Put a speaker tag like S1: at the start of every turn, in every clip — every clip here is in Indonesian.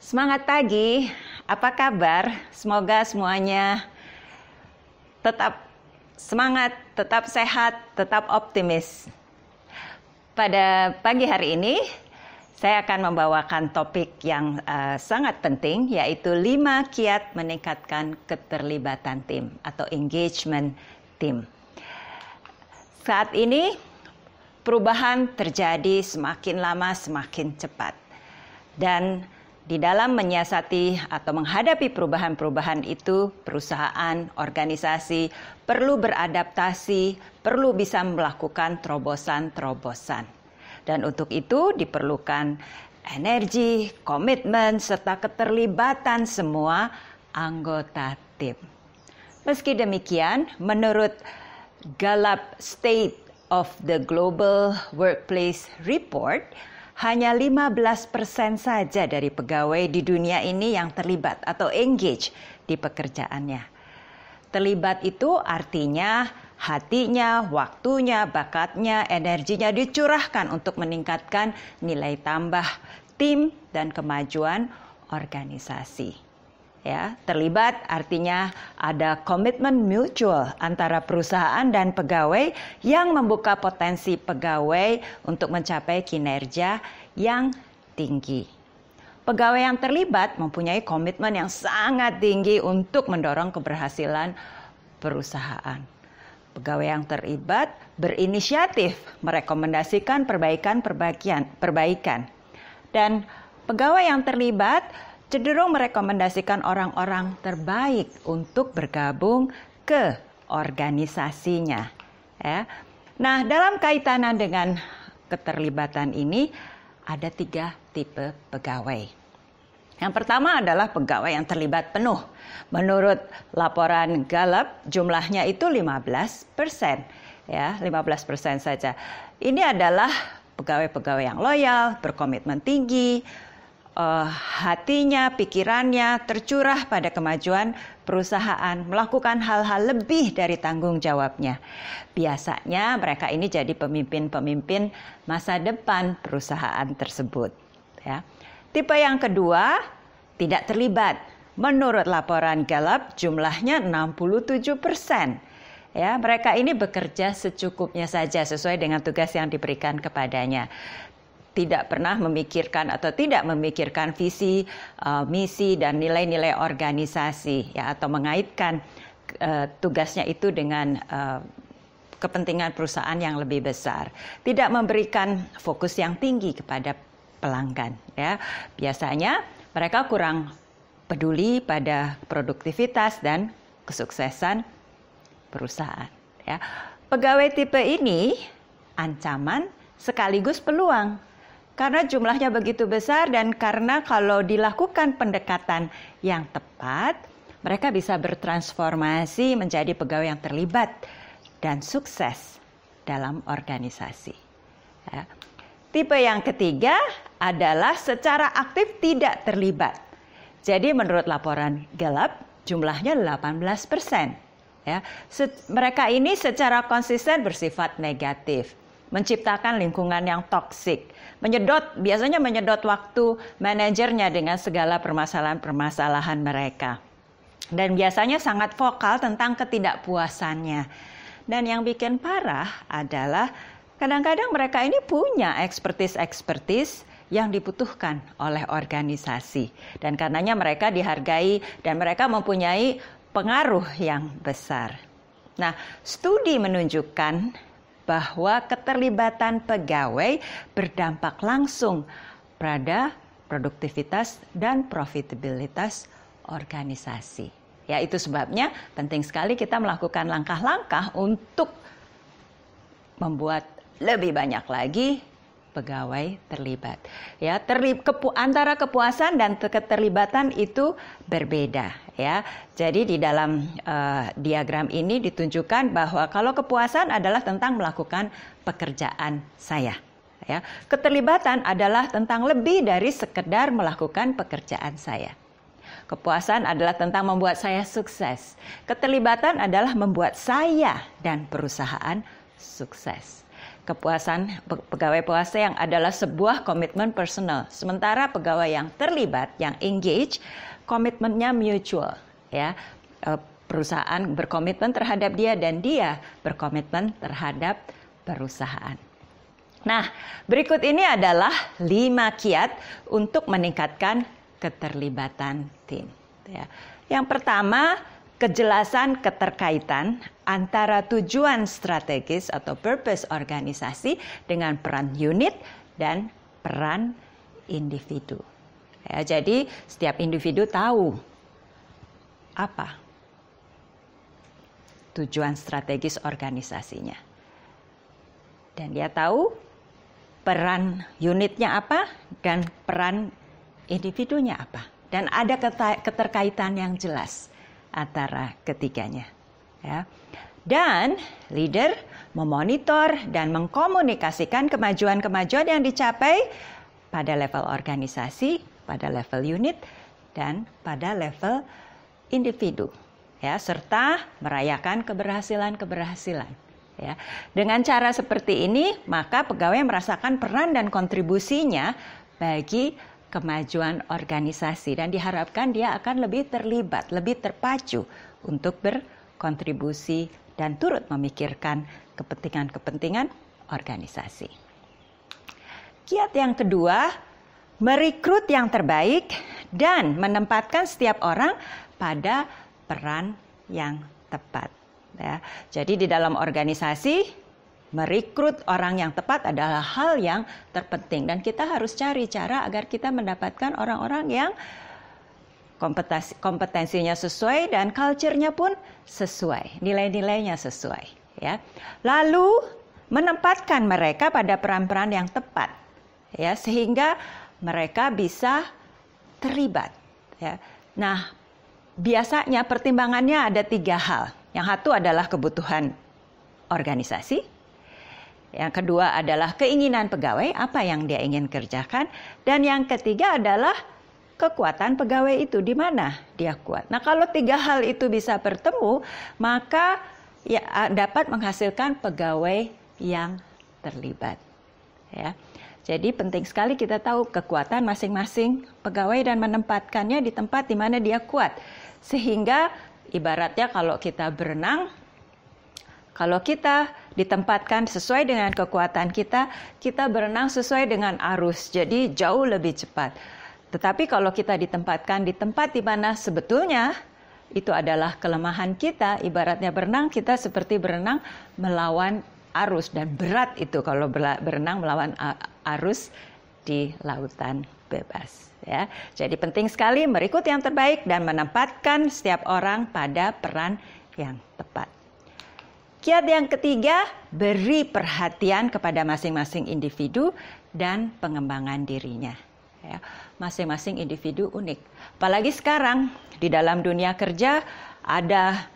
S1: Semangat pagi, apa kabar? Semoga semuanya tetap semangat, tetap sehat, tetap optimis. Pada pagi hari ini, saya akan membawakan topik yang sangat penting, yaitu 5 kiat meningkatkan keterlibatan tim atau engagement tim. Saat ini, perubahan terjadi semakin lama semakin cepat. Dan di dalam menyiasati atau menghadapi perubahan-perubahan itu, perusahaan, organisasi perlu beradaptasi, perlu bisa melakukan terobosan-terobosan. Dan untuk itu diperlukan energi, komitmen, serta keterlibatan semua anggota tim. Meski demikian, menurut Gallup State of the Global Workplace Report, hanya 15% saja dari pegawai di dunia ini yang terlibat atau engage di pekerjaannya. Terlibat itu artinya hatinya, waktunya, bakatnya, energinya dicurahkan untuk meningkatkan nilai tambah tim dan kemajuan organisasi. Ya, terlibat artinya ada komitmen mutual antara perusahaan dan pegawai yang membuka potensi pegawai untuk mencapai kinerja yang tinggi. Pegawai yang terlibat mempunyai komitmen yang sangat tinggi untuk mendorong keberhasilan perusahaan. Pegawai yang terlibat berinisiatif merekomendasikan perbaikan. Dan pegawai yang terlibat cenderung merekomendasikan orang-orang terbaik untuk bergabung ke organisasinya. Ya. Nah, dalam kaitan dengan keterlibatan ini ada 3 tipe pegawai. Yang pertama adalah pegawai yang terlibat penuh. Menurut laporan Gallup, jumlahnya itu 15%. Ya, 15% saja. Ini adalah pegawai-pegawai yang loyal, berkomitmen tinggi, hatinya, pikirannya tercurah pada kemajuan perusahaan, melakukan hal-hal lebih dari tanggung jawabnya. Biasanya mereka ini jadi pemimpin-pemimpin masa depan perusahaan tersebut. Ya. Tipe yang kedua tidak terlibat. Menurut laporan Gallup, jumlahnya 67%. Ya, mereka ini bekerja secukupnya saja sesuai dengan tugas yang diberikan kepadanya. Tidak pernah memikirkan atau tidak memikirkan visi, misi dan nilai-nilai organisasi, ya, atau mengaitkan tugasnya itu dengan kepentingan perusahaan yang lebih besar. Tidak memberikan fokus yang tinggi kepada pelanggan, ya. Biasanya mereka kurang peduli pada produktivitas dan kesuksesan perusahaan, ya. Pegawai tipe ini ancaman sekaligus peluang. Karena jumlahnya begitu besar dan karena kalau dilakukan pendekatan yang tepat, mereka bisa bertransformasi menjadi pegawai yang terlibat dan sukses dalam organisasi. Ya. Tipe yang ketiga adalah secara aktif tidak terlibat. Jadi menurut laporan Gallup, jumlahnya 18%. Ya. Mereka ini secara konsisten bersifat negatif, menciptakan lingkungan yang toksik, biasanya menyedot waktu manajernya dengan segala permasalahan-permasalahan mereka. Dan biasanya sangat vokal tentang ketidakpuasannya. Dan yang bikin parah adalah kadang-kadang mereka ini punya ekspertis yang dibutuhkan oleh organisasi. Dan karenanya mereka dihargai dan mereka mempunyai pengaruh yang besar. Nah, studi menunjukkan bahwa keterlibatan pegawai berdampak langsung pada produktivitas dan profitabilitas organisasi. Ya, itu sebabnya penting sekali kita melakukan langkah-langkah untuk membuat lebih banyak lagi pegawai terlibat. Ya, antara kepuasan dan keterlibatan itu berbeda. Ya, jadi di dalam diagram ini ditunjukkan bahwa kalau kepuasan adalah tentang melakukan pekerjaan saya. Ya, keterlibatan adalah tentang lebih dari sekedar melakukan pekerjaan saya. Kepuasan adalah tentang membuat saya sukses. Keterlibatan adalah membuat saya dan perusahaan sukses. pegawai puasa yang adalah sebuah komitmen personal. Sementara pegawai yang terlibat, yang engage, komitmennya mutual, ya. Perusahaan berkomitmen terhadap dia dan dia berkomitmen terhadap perusahaan. Nah, berikut ini adalah 5 kiat untuk meningkatkan keterlibatan tim. Ya. Yang pertama, kejelasan keterkaitan antara tujuan strategis atau purpose organisasi dengan peran unit dan peran individu. Ya, jadi setiap individu tahu apa tujuan strategis organisasinya. Dan dia tahu peran unitnya apa dan peran individunya apa. Dan ada keterkaitan yang jelas antara ketiganya. Ya. Dan leader memonitor dan mengkomunikasikan kemajuan-kemajuan yang dicapai pada level organisasi, pada level unit, dan pada level individu. Ya, serta merayakan keberhasilan-keberhasilan. Ya. Dengan cara seperti ini, maka pegawai merasakan peran dan kontribusinya bagi kemajuan organisasi dan diharapkan dia akan lebih terlibat, lebih terpacu untuk berkontribusi dan turut memikirkan kepentingan-kepentingan organisasi. Kiat yang kedua, merekrut yang terbaik dan menempatkan setiap orang pada peran yang tepat. Ya. Jadi di dalam organisasi, merekrut orang yang tepat adalah hal yang terpenting. Dan kita harus cari cara agar kita mendapatkan orang-orang yang kompetensinya sesuai dan culture-nya pun sesuai, nilai-nilainya sesuai. Ya. Lalu menempatkan mereka pada peran-peran yang tepat, ya, sehingga mereka bisa terlibat. Ya. Nah, biasanya pertimbangannya ada 3 hal. Yang satu adalah kebutuhan organisasi. Yang kedua adalah keinginan pegawai, apa yang dia ingin kerjakan. Dan yang ketiga adalah kekuatan pegawai itu, di mana dia kuat. Nah, kalau 3 hal itu bisa bertemu, maka ya, dapat menghasilkan pegawai yang terlibat. Ya. Jadi penting sekali kita tahu kekuatan masing-masing pegawai dan menempatkannya di tempat di mana dia kuat. Sehingga ibaratnya kalau kita berenang, kalau kita ditempatkan sesuai dengan kekuatan kita, kita berenang sesuai dengan arus, jadi jauh lebih cepat. Tetapi kalau kita ditempatkan di tempat di mana sebetulnya itu adalah kelemahan kita, ibaratnya berenang, kita seperti berenang melawan arus, dan berat itu kalau berenang melawan arus di lautan bebas. Ya. Jadi penting sekali merekrut yang terbaik dan menempatkan setiap orang pada peran yang tepat. Kiat yang ketiga, beri perhatian kepada masing-masing individu dan pengembangan dirinya. Ya. Masing-masing individu unik. Apalagi sekarang di dalam dunia kerja ada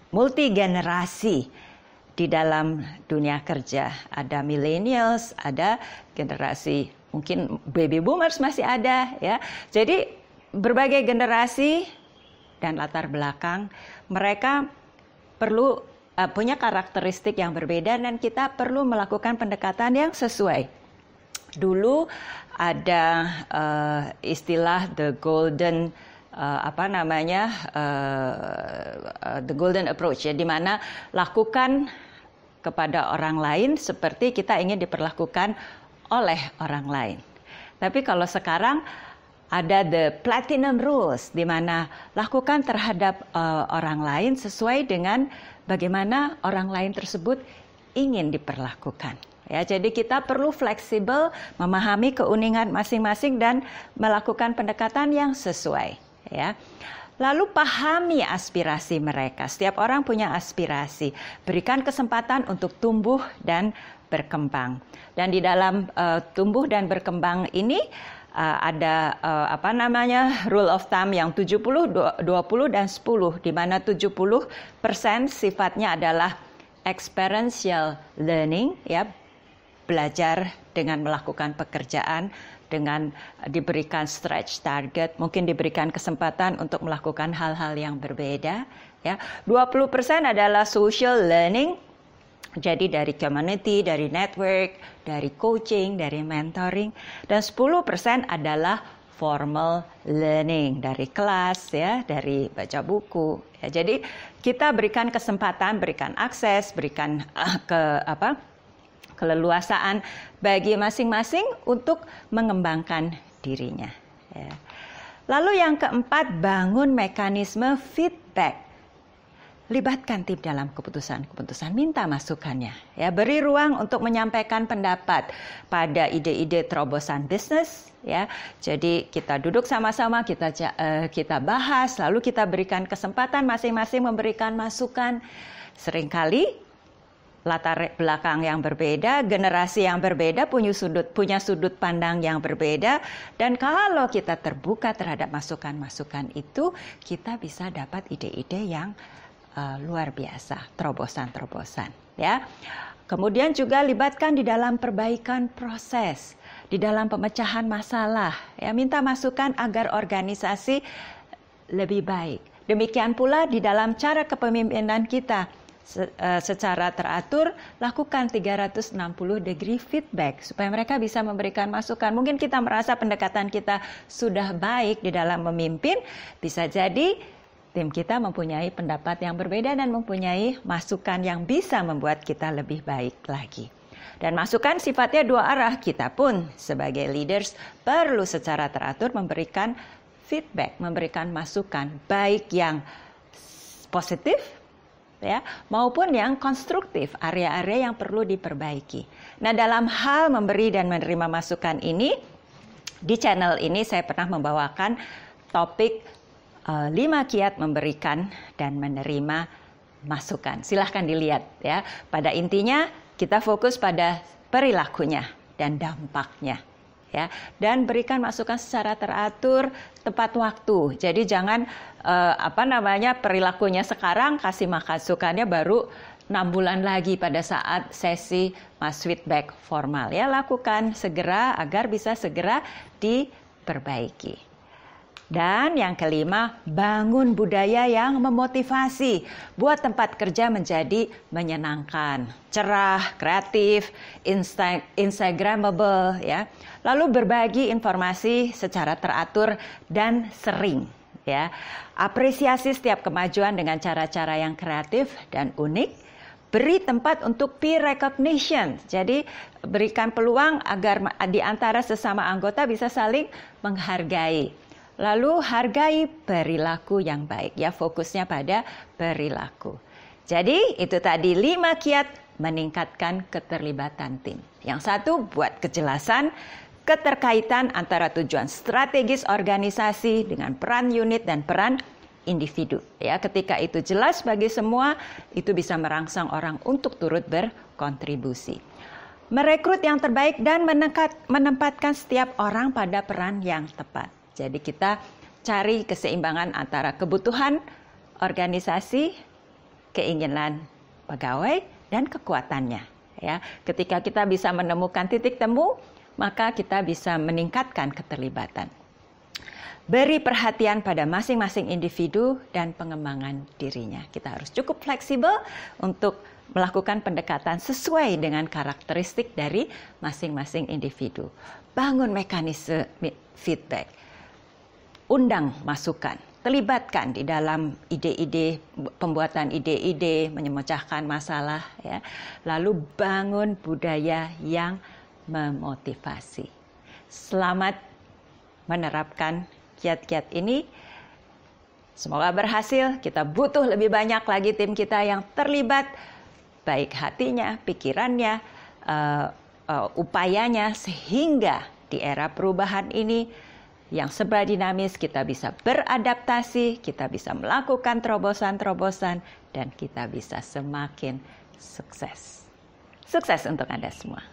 S1: multi generasi di dalam dunia kerja. Ada millennials, ada generasi mungkin baby boomers masih ada, ya. Jadi berbagai generasi dan latar belakang mereka perlu punya karakteristik yang berbeda dan kita perlu melakukan pendekatan yang sesuai. Dulu ada istilah the golden the golden approach, ya, di mana lakukan kepada orang lain seperti kita ingin diperlakukan oleh orang lain. Tapi kalau sekarang ada the platinum rules, di mana lakukan terhadap orang lain sesuai dengan bagaimana orang lain tersebut ingin diperlakukan. Ya, jadi kita perlu fleksibel, memahami keunikan masing-masing dan melakukan pendekatan yang sesuai. Ya. Lalu pahami aspirasi mereka. Setiap orang punya aspirasi. Berikan kesempatan untuk tumbuh dan berkembang. Dan di dalam tumbuh dan berkembang ini ada rule of thumb yang 70, 20 dan 10, di mana 70% sifatnya adalah experiential learning, ya, belajar dengan melakukan pekerjaan, dengan diberikan stretch target, mungkin diberikan kesempatan untuk melakukan hal-hal yang berbeda. Ya. 20% adalah social learning, Jadi dari community, dari network, dari coaching, dari mentoring, dan 10% adalah formal learning, dari kelas ya, dari baca buku. Ya, jadi kita berikan kesempatan, berikan akses, berikan keleluasaan bagi masing-masing untuk mengembangkan dirinya. Ya. Lalu yang keempat, bangun mekanisme feedback. Libatkan tim dalam keputusan-keputusan, minta masukannya. Ya, beri ruang untuk menyampaikan pendapat pada ide-ide terobosan bisnis. Ya, jadi kita duduk sama-sama, kita bahas, lalu kita berikan kesempatan masing-masing memberikan masukan. Seringkali latar belakang yang berbeda, generasi yang berbeda, punya sudut pandang yang berbeda, dan kalau kita terbuka terhadap masukan-masukan itu, kita bisa dapat ide-ide yang luar biasa, terobosan-terobosan ya. Kemudian juga libatkan di dalam perbaikan proses, di dalam pemecahan masalah ya, minta masukan agar organisasi lebih baik. Demikian pula di dalam cara kepemimpinan kita secara teratur, lakukan 360 degree feedback supaya mereka bisa memberikan masukan. Mungkin kita merasa pendekatan kita sudah baik di dalam memimpin, bisa jadi tim kita mempunyai pendapat yang berbeda dan mempunyai masukan yang bisa membuat kita lebih baik lagi. Dan masukan sifatnya dua arah, kita pun sebagai leaders perlu secara teratur memberikan feedback, memberikan masukan, baik yang positif ya, maupun yang konstruktif, area-area yang perlu diperbaiki. Nah, dalam hal memberi dan menerima masukan ini, di channel ini saya pernah membawakan topik 5 kiat memberikan dan menerima masukan. Silahkan dilihat ya. Pada intinya kita fokus pada perilakunya dan dampaknya ya. Dan berikan masukan secara teratur, tepat waktu. Jadi jangan perilakunya sekarang, kasih masukannya baru 6 bulan lagi pada saat sesi feedback formal ya. Lakukan segera agar bisa segera diperbaiki. Dan yang kelima, bangun budaya yang memotivasi. Buat tempat kerja menjadi menyenangkan, cerah, kreatif, instagramable ya. Lalu berbagi informasi secara teratur dan sering ya. Apresiasi setiap kemajuan dengan cara-cara yang kreatif dan unik. Beri tempat untuk peer recognition. Jadi berikan peluang agar di antara sesama anggota bisa saling menghargai. Lalu hargai perilaku yang baik ya, fokusnya pada perilaku. Jadi itu tadi 5 kiat meningkatkan keterlibatan tim. Yang satu, buat kejelasan keterkaitan antara tujuan strategis organisasi dengan peran unit dan peran individu. Ya, ketika itu jelas bagi semua, itu bisa merangsang orang untuk turut berkontribusi. Merekrut yang terbaik dan menempatkan setiap orang pada peran yang tepat. Jadi kita cari keseimbangan antara kebutuhan organisasi, keinginan pegawai, dan kekuatannya. Ya, ketika kita bisa menemukan titik temu, maka kita bisa meningkatkan keterlibatan. Beri perhatian pada masing-masing individu dan pengembangan dirinya. Kita harus cukup fleksibel untuk melakukan pendekatan sesuai dengan karakteristik dari masing-masing individu. Bangun mekanisme feedback. Undang masukan, terlibatkan di dalam ide-ide, pembuatan ide-ide, memecahkan masalah ya. Lalu bangun budaya yang memotivasi. Selamat menerapkan kiat-kiat ini. Semoga berhasil. Kita butuh lebih banyak lagi tim kita yang terlibat, baik hatinya, pikirannya, upayanya, sehingga di era perubahan ini yang serba dinamis, kita bisa beradaptasi, kita bisa melakukan terobosan-terobosan, dan kita bisa semakin sukses. Sukses untuk Anda semua.